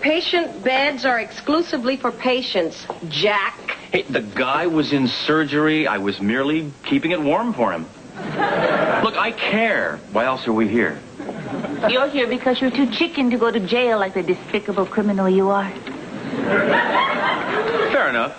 Patient beds are exclusively for patients, Jack. Hey, the guy was in surgery. I was merely keeping it warm for him. Look, I care. Why else are we here? You're here because you're too chicken to go to jail like the despicable criminal you are. Fair enough.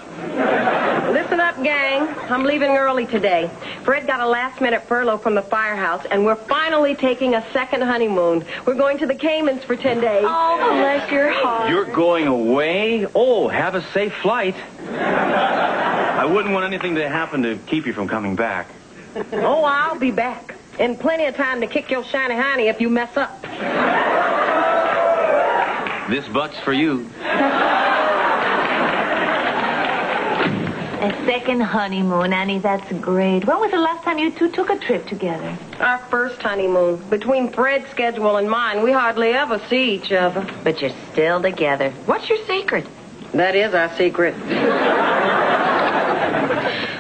Listen up, gang. I'm leaving early today. Fred got a last-minute furlough from the firehouse, and we're finally taking a second honeymoon. We're going to the Caymans for 10 days. Oh, bless your heart. You're going away? Oh, have a safe flight. I wouldn't want anything to happen to keep you from coming back. Oh, I'll be back. And plenty of time to kick your shiny hiney if you mess up. This butt's for you. A second honeymoon, Annie, that's great. When was the last time you two took a trip together? Our first honeymoon. Between Fred's schedule and mine, we hardly ever see each other. But you're still together. What's your secret? That is our secret.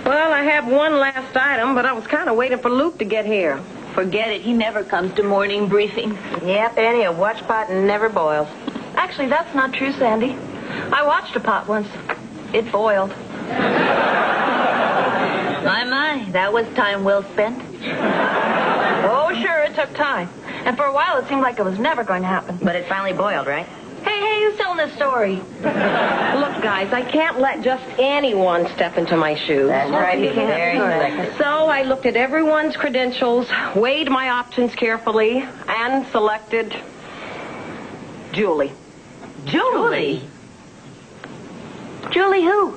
Well, I have one last item, but I was kind of waiting for Luke to get here. Forget it. He never comes to morning briefings. Yep, Annie, a watch pot never boils. Actually, that's not true, Sandy. I watched a pot once. It boiled. My, that was time well spent. Oh, sure, it took time. And for a while, it seemed like it was never going to happen. But it finally boiled, right? Hey, who's telling this story? Look, guys, I can't let just anyone step into my shoes. That's right, you can't. Very correct. So I looked at everyone's credentials, weighed my options carefully, and selected Julie. Julie? Julie who?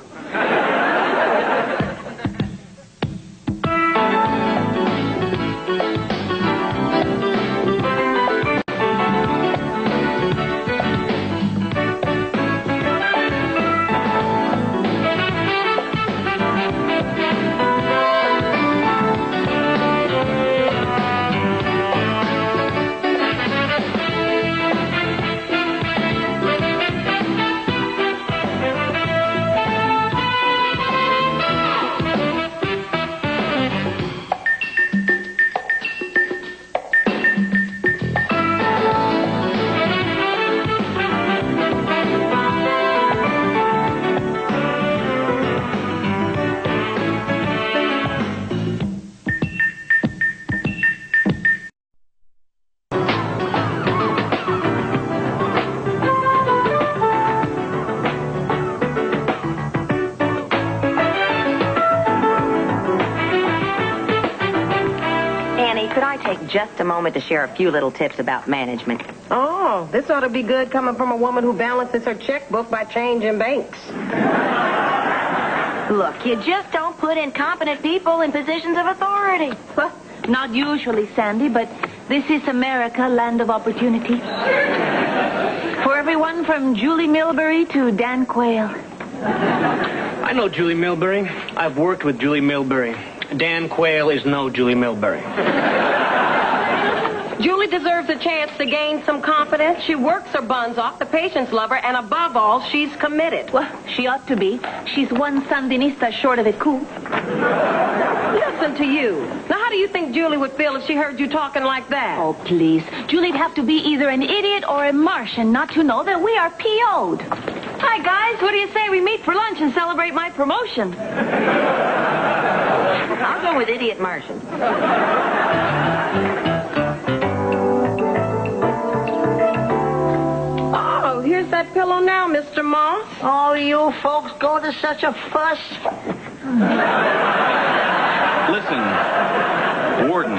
Just a moment to share a few little tips about management. Oh, this ought to be good coming from a woman who balances her checkbook by changing banks. Look, you just don't put incompetent people in positions of authority. Well, not usually, Sandy, but this is America, land of opportunity. For everyone from Julie Milbury to Dan Quayle. I know Julie Milbury. I've worked with Julie Milbury. Dan Quayle is no Julie Milbury. Julie deserves a chance to gain some confidence. She works her buns off. The patients love her. And above all, she's committed. Well, she ought to be. She's one Sandinista short of a coup. Listen to you. Now, how do you think Julie would feel if she heard you talking like that? Oh, please. Julie'd have to be either an idiot or a Martian not to know that we are PO'd. Hi, guys. What do you say we meet for lunch and celebrate my promotion? I'll go with idiot Martian. Here's that pillow now, Mr. Moss. Oh, you folks go to such a fuss. Listen, Warden,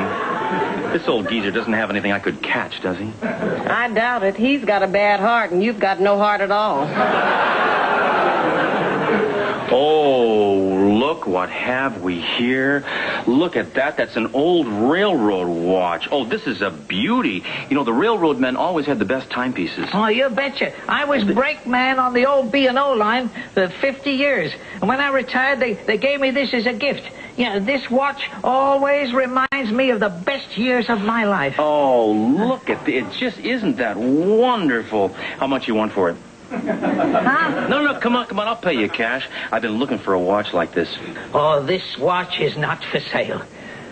this old geezer doesn't have anything I could catch, does he? I doubt it. He's got a bad heart, and you've got no heart at all. Oh, look, what have we here? Look at that. That's an old railroad watch. Oh, this is a beauty. You know, the railroad men always had the best timepieces. Oh, you betcha. I was brakeman on the old B&O line for 50 years. And when I retired, they gave me this as a gift. Yeah, this watch always reminds me of the best years of my life. Oh, look at it. It just isn't that wonderful. How much you want for it? Huh? No, come on. I'll pay you cash. I've been looking for a watch like this. Oh, this watch is not for sale.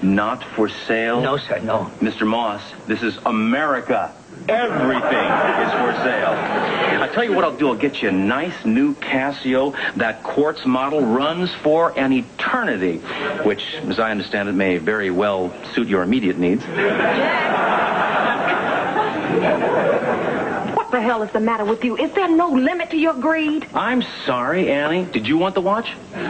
Not for sale? No, sir, no. Mr. Moss, this is America. Everything is for sale. I tell you what I'll do. I'll get you a nice new Casio. That quartz model runs for an eternity, which, as I understand it, may very well suit your immediate needs. What the hell is the matter with you? Is there no limit to your greed? I'm sorry, Annie. Did you want the watch? No,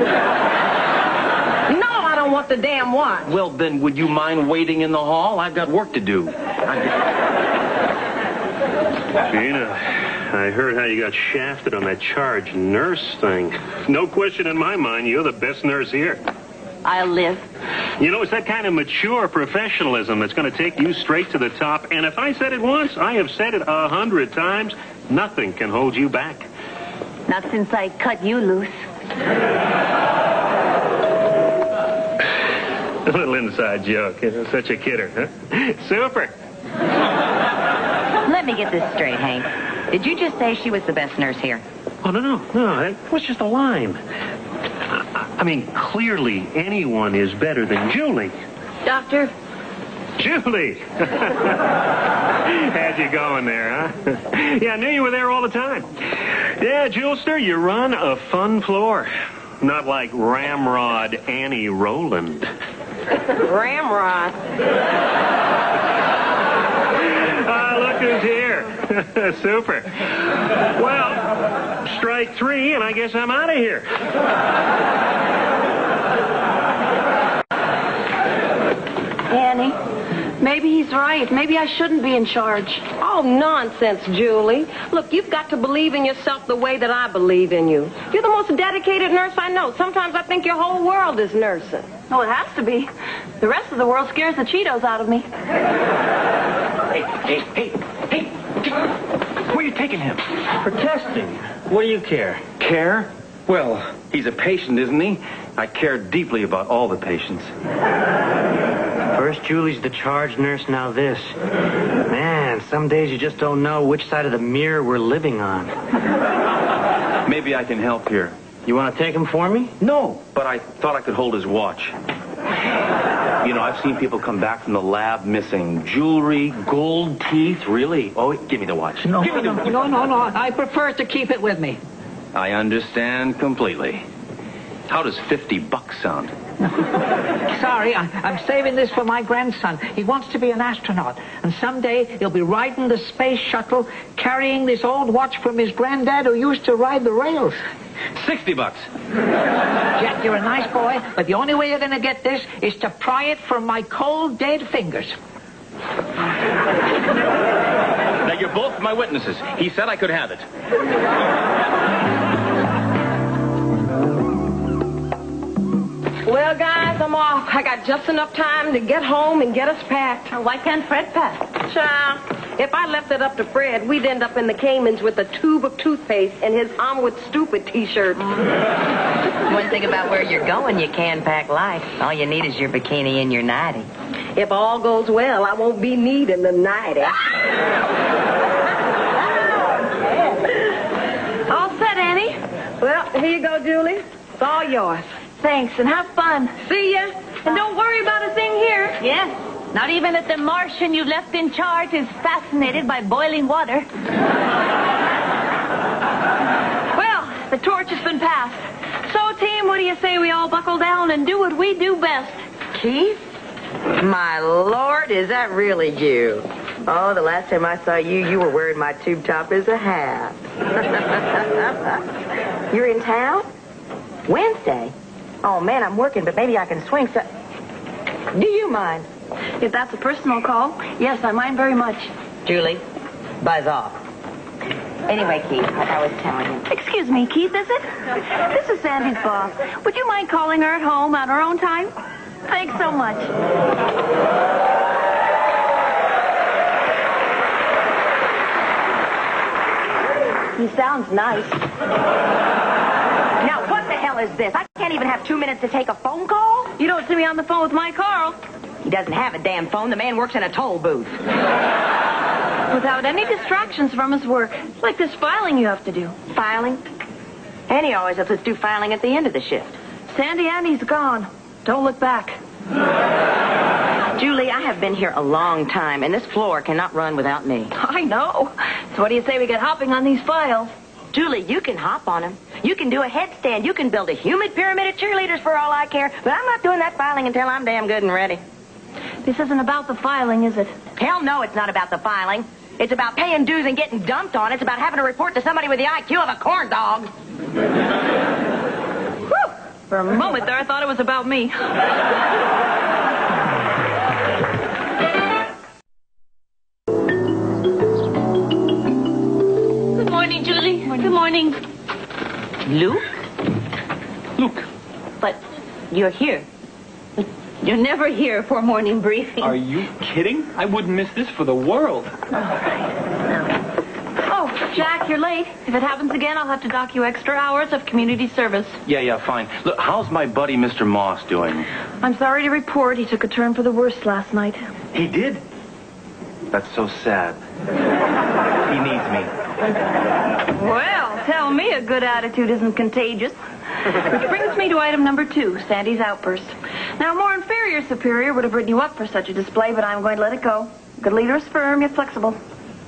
I don't want the damn watch. Well, then, would you mind waiting in the hall? I've got work to do. Gina, I heard how you got shafted on that charge nurse thing. No question in my mind, you're the best nurse here. I'll live. You know, it's that kind of mature professionalism that's going to take you straight to the top. And if I said it once, I have said it 100 times. Nothing can hold you back. Not since I cut you loose. A little inside joke. You know, such a kidder, huh? Super. Let me get this straight, Hank. Did you just say she was the best nurse here? Oh, no. That was just a line. I mean, clearly anyone is better than Julie. Doctor? Julie! How'd you going there, huh? Yeah, I knew you were there all the time. Yeah, Julester, you run a fun floor. Not like Ramrod Annie Rowland. Ramrod. Look who's here. Super. Well, strike 3, and I guess I'm out of here. Annie, maybe he's right. Maybe I shouldn't be in charge. Oh, nonsense, Julie. Look, you've got to believe in yourself the way that I believe in you. You're the most dedicated nurse I know. Sometimes I think your whole world is nursing. Oh, it has to be. The rest of the world scares the Cheetos out of me. Hey. Where are you taking him? For testing. What do you care? Care? Well, he's a patient, isn't he? I care deeply about all the patients. First Julie's the charge nurse, now this. Man, some days you just don't know which side of the mirror we're living on. Maybe I can help here. You want to take him for me? No, but I thought I could hold his watch. You know, I've seen people come back from the lab missing jewelry, gold teeth. Really? Oh, give me the watch. No. Give me the... No. I prefer to keep it with me. I understand completely. How does $50 sound? Sorry, I'm saving this for my grandson. He wants to be an astronaut. And someday he'll be riding the space shuttle, carrying this old watch from his granddad who used to ride the rails. $60. Jack, you're a nice boy, but the only way you're going to get this is to pry it from my cold, dead fingers. Now, you're both my witnesses. He said I could have it. Well, guys, I'm off. I got just enough time to get home and get us packed. Why can't Fred pack? Child, if I left it up to Fred, we'd end up in the Caymans with a tube of toothpaste and his I'm with stupid T-shirt. One thing about where you're going, you can pack light. All you need is your bikini and your nightie. If all goes well, I won't be needing the nightie. All set, Annie? Well, here you go, Julie. It's all yours. Thanks, and have fun. See ya. And don't worry about a thing here. Yes. Not even if the Martian you left in charge is fascinated by boiling water. Well, the torch has been passed. So, team, what do you say we all buckle down and do what we do best? Keith? My Lord, is that really you? Oh, the last time I saw you, you were wearing my tube top as a hat. You're in town? Wednesday? Oh, man, I'm working, but maybe I can swing so... Do you mind? If that's a personal call, yes, I mind very much. Julie, buzz off. Anyway, Keith, like I was telling you. Excuse me, Keith, is it? This is Sandy's boss. Would you mind calling her at home at her own time? Thanks so much. He sounds nice. Now, what the hell is this? I can't even have 2 minutes to take a phone call? You don't see me on the phone with my Carl. He doesn't have a damn phone. The man works in a toll booth. Without any distractions from his work. Like this filing you have to do. Filing? Annie always lets us do filing at the end of the shift. Sandy Annie's gone. Don't look back. Julie, I have been here a long time, and this floor cannot run without me. I know. So what do you say we get hopping on these files? Julie, you can hop on them. You can do a headstand. You can build a humid pyramid of cheerleaders for all I care. But I'm not doing that filing until I'm damn good and ready. This isn't about the filing, is it? Hell no, it's not about the filing. It's about paying dues and getting dumped on. It's about having to report to somebody with the IQ of a corn dog. Whew. For a moment there, I thought it was about me. Good morning, Julie. Good morning. Luke? Luke. But you're here. You're never here for morning briefing. Are you kidding? I wouldn't miss this for the world. Oh, Jack, you're late. If it happens again, I'll have to dock you extra hours of community service. Yeah, fine. Look, how's my buddy Mr. Moss doing? I'm sorry to report he took a turn for the worse last night. He did? That's so sad. He needs me. Well, tell me a good attitude isn't contagious. Which brings me to item number 2, Sandy's outburst. Now, a more inferior superior would have written you up for such a display, but I'm going to let it go. Good leader is firm, yet flexible.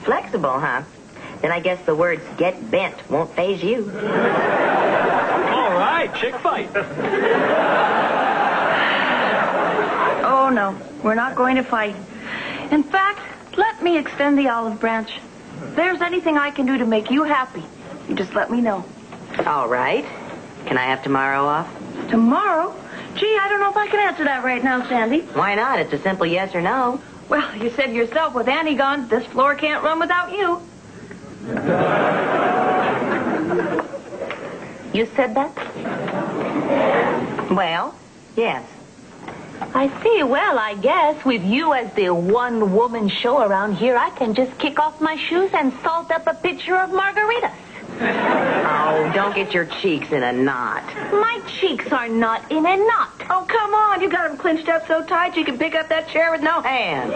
Flexible, huh? Then I guess the words get bent won't faze you. All right, chick fight. Oh, no. We're not going to fight. In fact, let me extend the olive branch. If there's anything I can do to make you happy, you just let me know. All right. Can I have tomorrow off? Tomorrow? Gee, I don't know if I can answer that right now, Sandy. Why not? It's a simple yes or no. Well, you said yourself, with Annie gone, this floor can't run without you. You said that? Well, yes. I see. Well, I guess with you as the one-woman show around here, I can just kick off my shoes and salt up a pitcher of margaritas. Oh, don't get your cheeks in a knot. My cheeks are not in a knot. Oh, come on. You got them clinched up so tight you can pick up that chair with no hand.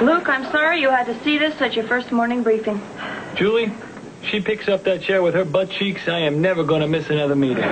Luke, I'm sorry you had to see this at your first morning briefing. Julie, she picks up that chair with her butt cheeks. I am never going to miss another meeting.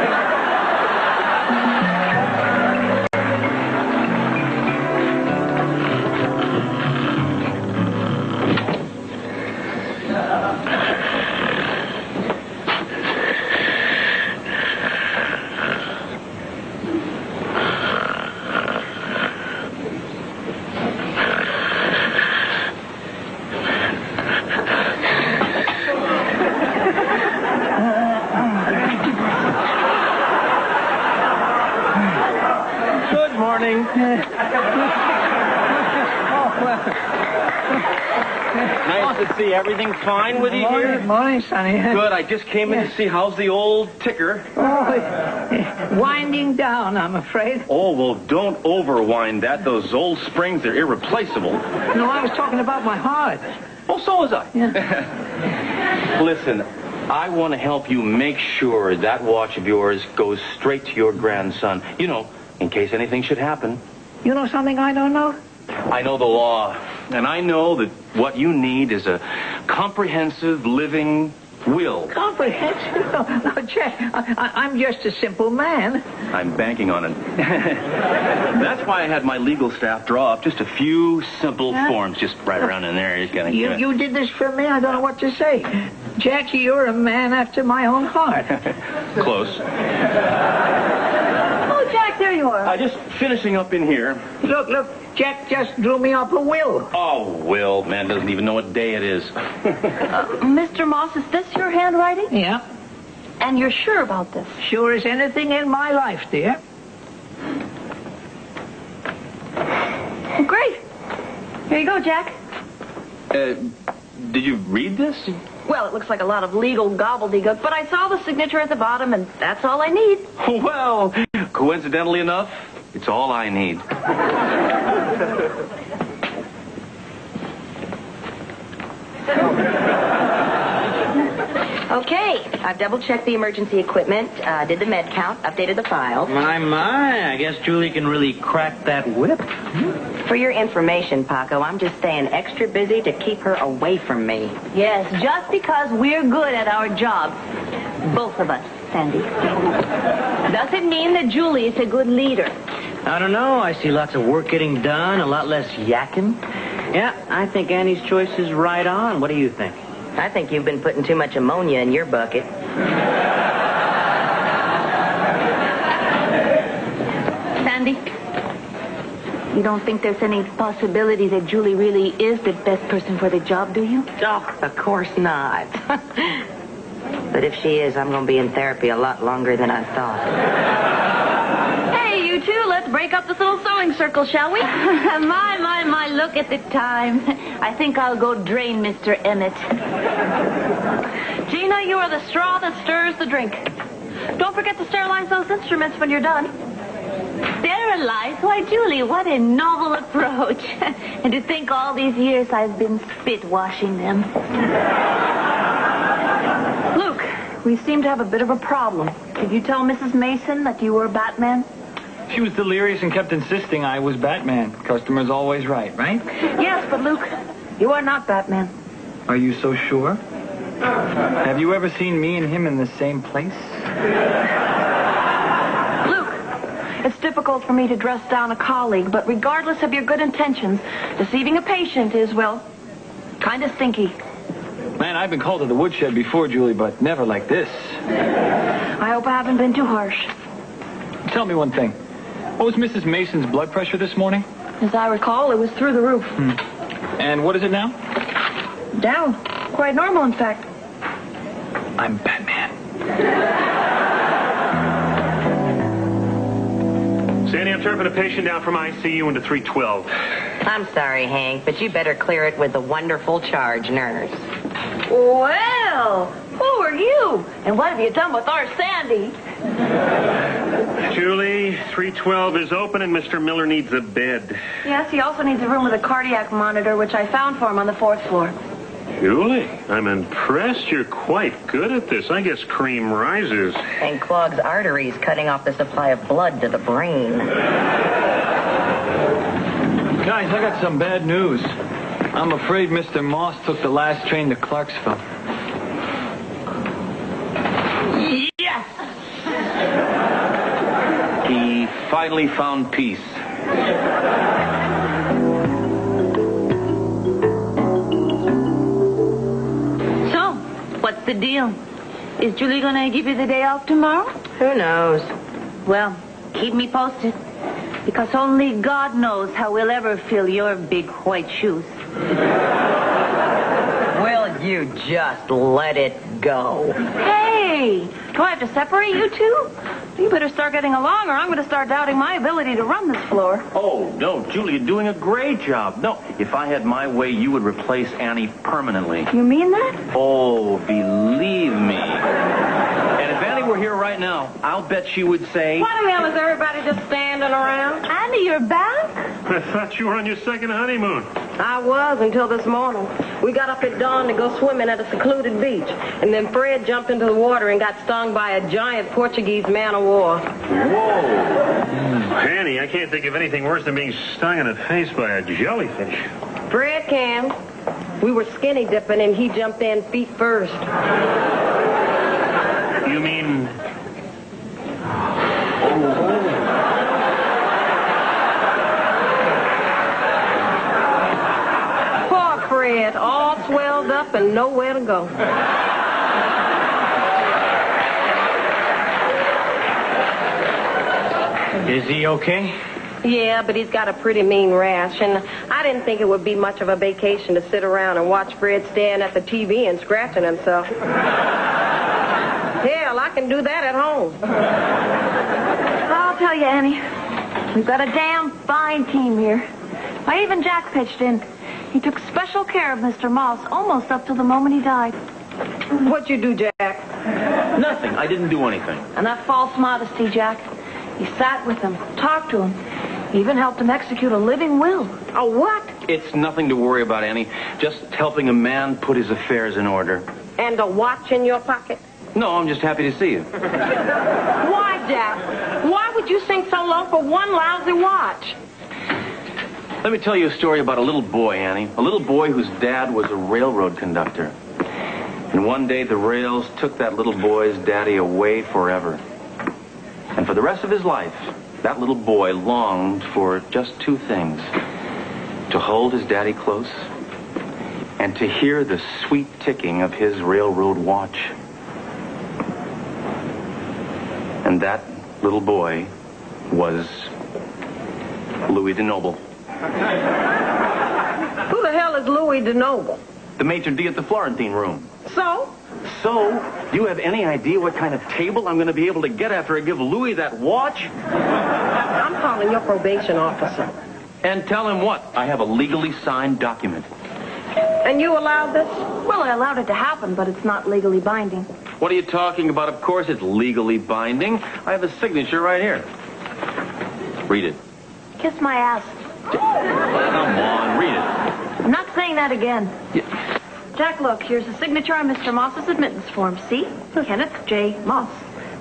Nice to see everything fine with you here. Morning, Sonny. Good. I just came in to see how's the old ticker. Oh, winding down, I'm afraid. Oh, well, don't overwind that. Those old springs are irreplaceable. No, I was talking about my heart. Oh, so was I. Yeah. Listen, I want to help you make sure that watch of yours goes straight to your grandson. You know, in case anything should happen. You know something I don't know? I know the law, and I know that what you need is a comprehensive, living will. Comprehensive? No, Jack, I'm just a simple man. I'm banking on it. That's why I had my legal staff draw up just a few simple forms, just right around in there. You did this for me? I don't know what to say. Jackie, you're a man after my own heart. Close. Oh, Jack, there you are. Just finishing up in here. Look, Jack just drew me up a will. Oh, Will, man doesn't even know what day it is. Mr. Moss, is this your handwriting? Yeah. And you're sure about this? Sure as anything in my life, dear. Well, great. Here you go, Jack. Did you read this? Well, it looks like a lot of legal gobbledygook, but I saw the signature at the bottom, and that's all I need. Well, coincidentally enough, it's all I need. Okay, I've double-checked the emergency equipment, did the med count, updated the files. My, I guess Julie can really crack that whip. For your information, Paco, I'm just staying extra busy to keep her away from me. Yes, just because we're good at our job. Both of us, Sandy. Doesn't mean that Julie is a good leader. I don't know. I see lots of work getting done, a lot less yakking. Yeah, I think Annie's choice is right on. What do you think? I think you've been putting too much ammonia in your bucket. Sandy, you don't think there's any possibility that Julie really is the best person for the job, do you? Oh, of course not. But if she is, I'm going to be in therapy a lot longer than I thought. Hey, you two, let's break up this little sewing circle, shall we? my, look at the time. I think I'll go drain Mr. Emmett. Gina, you are the straw that stirs the drink. Don't forget to sterilize those instruments when you're done. Sterilize? Why, Julie, what a novel approach. And to think all these years I've been spit washing them. Luke, we seem to have a bit of a problem. Did you tell Mrs. Mason that you were Batman? She was delirious and kept insisting I was Batman. Customer's always right, right? Yes, but Luke, you are not Batman. Are you so sure? Have you ever seen me and him in the same place? Luke, it's difficult for me to dress down a colleague, but regardless of your good intentions, deceiving a patient is, well, kind of stinky. Man, I've been called to the woodshed before, Julie, but never like this. I hope I haven't been too harsh. Tell me one thing. What was Mrs. Mason's blood pressure this morning? As I recall, it was through the roof. And what is it now? Down. Quite normal, in fact. I'm Batman. Sandy, I'm turfing a patient down from ICU into 312. I'm sorry, Hank, but you better clear it with the wonderful charge nurse. Well, who are you? And what have you done with our Sandy? Julie, 312 is open and Mr. Miller needs a bed. Yes, he also needs a room with a cardiac monitor, which I found for him on the 4th floor. Julie, I'm impressed. You're quite good at this. I guess cream rises. And clogs arteries, cutting off the supply of blood to the brain. Guys, I got some bad news. I'm afraid Mr. Moss took the last train to Clarksville. Yes! He finally found peace. So, what's the deal? Is Julie gonna give you the day off tomorrow? Who knows? Well, keep me posted. Because only God knows how we'll ever fill your big white shoes. Will you just let it go? Hey, do I have to separate you two? You better start getting along or I'm going to start doubting my ability to run this floor. Oh, no, Julie, you're doing a great job. No, if I had my way, you would replace Annie permanently. You mean that? Oh, believe me. And if Annie were here right now, I'll bet she would say... What the hell is everybody just standing around? Annie, you're back? I thought you were on your second honeymoon. I was until this morning. We got up at dawn to go swimming at a secluded beach. And then Fred jumped into the water and got stung by a giant Portuguese man-o'-war. Whoa. Annie, I can't think of anything worse than being stung in the face by a jellyfish. Fred can. We were skinny dipping and he jumped in feet first. You mean... Poor Fred, all swelled up and nowhere to go. Is he okay? Yeah, but he's got a pretty mean rash, and I didn't think it would be much of a vacation to sit around and watch Fred staring at the TV and scratching himself. Hell, I can do that at home. I'll tell you, Annie, we've got a damn fine team here. Why, even Jack pitched in. He took special care of Mr. Moss almost up to the moment he died. What'd you do, Jack? Nothing. I didn't do anything. And that false modesty, Jack. He sat with him, talked to him, even helped him execute a living will. A what? It's nothing to worry about, Annie. Just helping a man put his affairs in order. And a watch in your pocket? No, I'm just happy to see you. Why, Jack? Why would you sing so low for one lousy watch? Let me tell you a story about a little boy, Annie. A little boy whose dad was a railroad conductor. And one day the rails took that little boy's daddy away forever. And for the rest of his life, that little boy longed for just two things. to hold his daddy close, and to hear the sweet ticking of his railroad watch. And that little boy was Louis DeNoble. Who the hell is Louis DeNoble? The maitre d' at the Florentine room. So? So, do you have any idea what kind of table I'm going to be able to get after I give Louis that watch? I'm calling your probation officer. And tell him what? I have a legally signed document. And you allowed this? Well, I allowed it to happen, but it's not legally binding. What are you talking about? Of course it's legally binding. I have a signature right here. Read it. Kiss my ass. Come on, read it. I'm not saying that again. Yeah. Jack, look, here's a signature on Mr. Moss's admittance form. See? Kenneth J. Moss.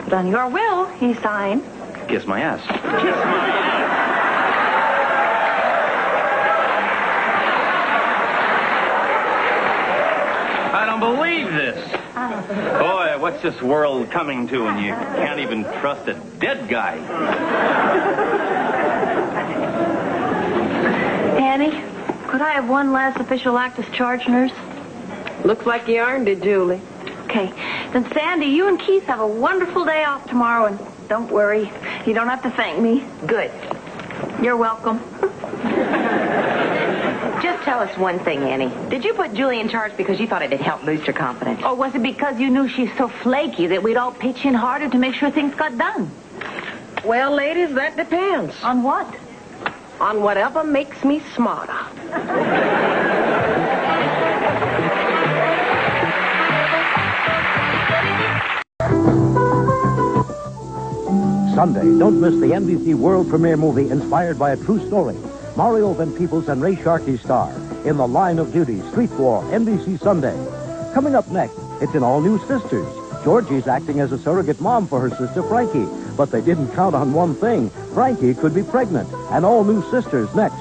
But on your will, he signed. Kiss my ass. Kiss my ass. I don't believe this. Boy, what's this world coming to when you can't even trust a dead guy? Annie, could I have one last official act as charge nurse? Looks like you earned it, Julie. Okay. Then, Sandy, you and Keith have a wonderful day off tomorrow, and don't worry. You don't have to thank me. Good. You're welcome. Just tell us one thing, Annie. Did you put Julie in charge because you thought it'd help boost her confidence? Or was it because you knew she's so flaky that we'd all pitch in harder to make sure things got done? Well, ladies, that depends. On what? On whatever makes me smarter. Sunday, don't miss the NBC world premiere movie inspired by a true story. Mario Van Peebles and Ray Sharkey star in The Line of Duty, Street War, NBC Sunday. Coming up next, it's an all-new Sisters. Georgie's acting as a surrogate mom for her sister Frankie. But they didn't count on one thing. Frankie could be pregnant. An all-new Sisters next.